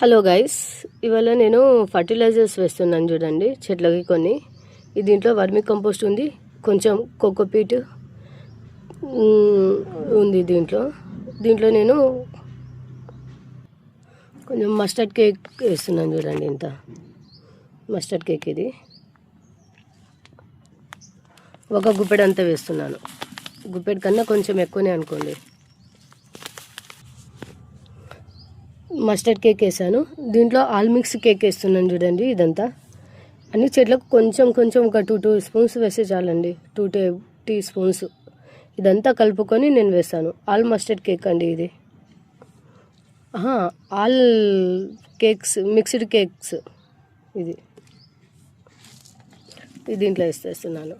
Hello guys, ఇవాళ నేను fertilisers వేస్తున్నాను చూడండి చెట్లకి కొన్ని. దీంట్లో వర్మి కంపోస్ట్ ఉంది, కొంచెం కోకోపీట్ ఉంది. దీంట్లో నేను కొంచెం మస్టర్డ్ కేక్ వేస్తున్నాను చూడండి. ఇంత మస్టర్డ్ కేక్ ఇది ఒక గుప్పెడు అంతా వేస్తున్నాను. గుప్పెడు కన్నా కొంచెం ఎక్కువనే అనుకోండి. మస్టర్డ్ కేక్ వేసాను. దీంట్లో ఆల్ మిక్స్ కేక్ వేస్తున్నాను చూడండి. ఇదంతా అన్ని చెట్లకు కొంచెం కొంచెం ఒక 2 స్పూన్స్ వేస్తే చాలండి. 2 టీ స్పూన్స్ ఇదంతా కలుపుకొని నేను వేస్తాను. ఆల్ మస్టర్డ్ కేక్ అండి ఇది. ఆల్ కేక్స్, మిక్స్డ్ కేక్స్ ఇది దీంట్లో వేసేస్తున్నాను.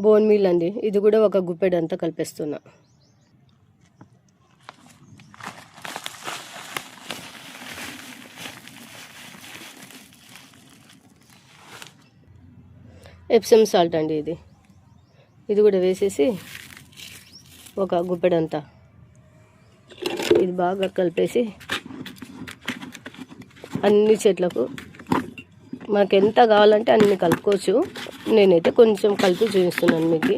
బోన్ మీల్ అండి, ఇది కూడా ఒక గుప్పెడు అంతా కలిపేస్తున్నా. ఎప్సమ్ సాల్ట్ అండి, ఇది కూడా వేసేసి ఒక గుప్పెడు అంతా ఇది బాగా కలిపేసి అన్ని చెట్లకు మనకు ఎంత కావాలంటే అన్ని కలుపుకోవచ్చు. నేనైతే కొంచెం కలిపి చూపిస్తున్నాను మీకు.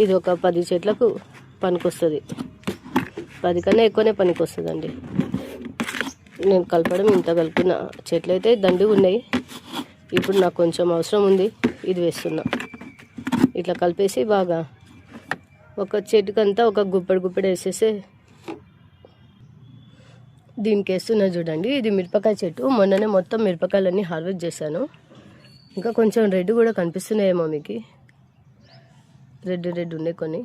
ఇది ఒక 10 చెట్లకు పనికొస్తుంది. 10 కన్నా ఎక్కువనే పనికొస్తుందండి. నేను కలపడం ఇంత కలుపుకున్న. చెట్లు అయితే దండిగా ఉన్నాయి. ఇప్పుడు నాకు కొంచెం అవసరం ఉంది, ఇది వేస్తున్నా. ఇట్లా కలిపేసి బాగా ఒక చెట్టుకంతా ఒక గుప్పెడు వేసేసి దీనికి వేస్తున్నా చూడండి. ఇది మిరపకాయ చెట్టు. మొన్ననే మొత్తం మిరపకాయలన్నీ హార్వెస్ట్ చేశాను. ఇంకా కొంచెం రెడ్ కూడా కనిపిస్తున్నాయేమో మీకు. రెడ్ ఉన్నాయి కొన్ని.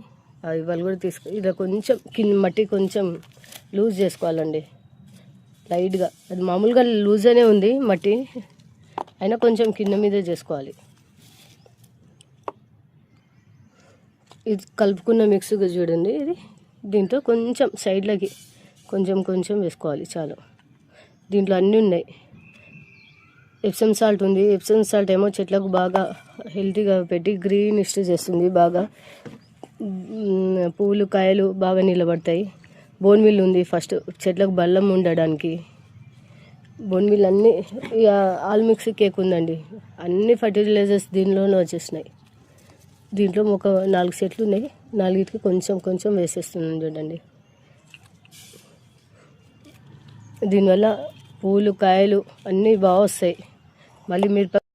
ఇవాళ కూడా ఇలా కొంచెం మట్టి కొంచెం లూజ్ చేసుకోవాలండి, లైట్గా. అది మామూలుగా లూజ్గానే ఉంది మట్టి, అయినా కొంచెం కింద మీదే చేసుకోవాలి. ఇది కలుపుకున్న మిక్స్గా చూడండి. దీంట్లో కొంచెం సైడ్లకి కొంచెం వేసుకోవాలి చాలు. దీంట్లో అన్నీ ఉన్నాయి. ఎప్సమ్ సాల్ట్ ఉంది. ఎప్సమ్ సాల్ట్ ఏమో చెట్లకు బాగా హెల్తీగా పెట్టి గ్రీన్ ఇష్ట చేస్తుంది. బాగా పూలు కాయలు బాగా నిలబడతాయి. బోన్ మిల్ ఉంది, ఫస్ట్ చెట్లకు బలం ఉండడానికి. బోన్ మిల్ అన్నీ. ఆల్ మిక్స్ కేక్ ఉందండి. అన్ని ఫర్టిలైజర్స్ దీనిలోనే వచ్చేసినాయి. దీంట్లో ఒక 4 చెట్లు ఉన్నాయి. 4కి కొంచెం వేసేస్తున్నాను చూడండి. దీనివల్ల పూలు కాయలు అన్నీ బాగా వస్తాయి. మళ్ళీ మీరు